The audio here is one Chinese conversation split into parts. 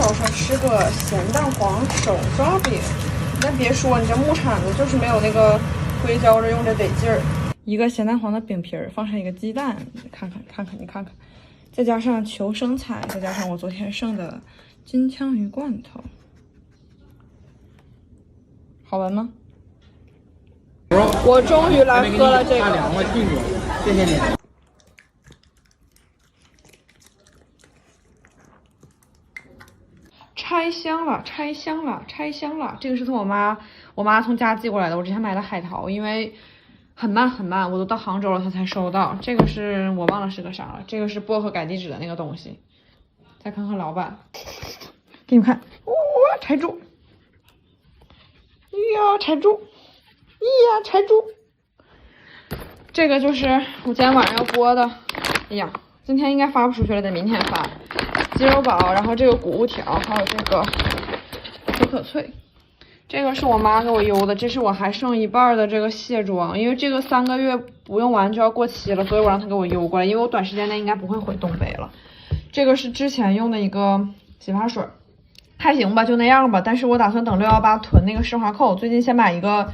早上吃个咸蛋黄手抓饼，但别说，你这木铲子就是没有那个硅胶着用着得劲儿。一个咸蛋黄的饼皮儿，放上一个鸡蛋，你看看，再加上求生菜，再加上我昨天剩的金枪鱼罐头，好闻吗？我终于来喝了这个。凉了，记住，谢谢你。拆箱了！这个是从我妈从家寄过来的。我之前买的海淘，因为很慢，我都到杭州了她才收到。这个是我忘了是个啥了，这个是薄荷改地址的那个东西。再看看老板，给你们看，哇、拆住！拆住！这个就是我今天晚上要播的。哎呀，今天应该发不出去了，得明天发。鸡肉堡，然后这个谷物条，还有这个可可脆，这个是我妈给我邮的，这是我还剩一半的这个卸妆，因为这个3个月不用完就要过期了，所以我让她给我邮过来，因为我短时间内应该不会回东北了。这个是之前用的一个洗发水，还行吧，就那样吧。但是我打算等618囤那个施华蔻，最近先买一个，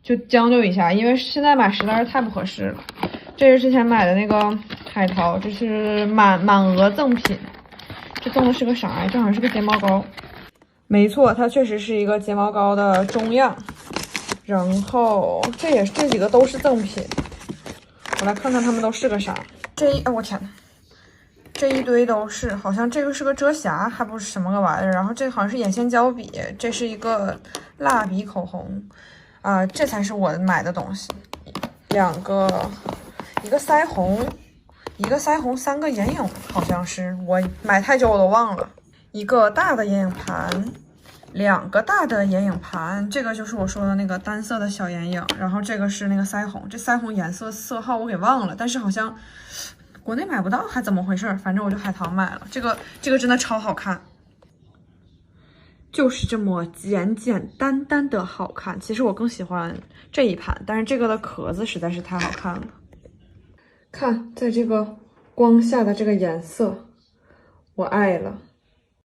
就将就一下，因为现在买实在是太不合适了。这是之前买的那个海淘，这是满额赠品。这赠的是个啥呀？这好像是个睫毛膏。没错，它确实是一个睫毛膏的中样。然后这几个都是赠品。我来看看它们都是个啥。哎我天呐，这一堆都是，好像这个是个遮瑕，还不是什么个玩意儿。然后这好像是眼线胶笔，这是一个蜡笔口红。这才是我买的东西。一个腮红。3个眼影，好像是我买太久我都忘了。一个大的眼影盘，2个大的眼影盘，这个就是我说的那个单色的小眼影，然后这个是那个腮红，这腮红颜色色号我给忘了，但是好像国内买不到，还怎么回事？反正我就海淘买了，这个真的超好看，就是这么简单的好看。其实我更喜欢这一盘，但是这个的壳子实在是太好看了。看，在这个光下的这个颜色，我爱了。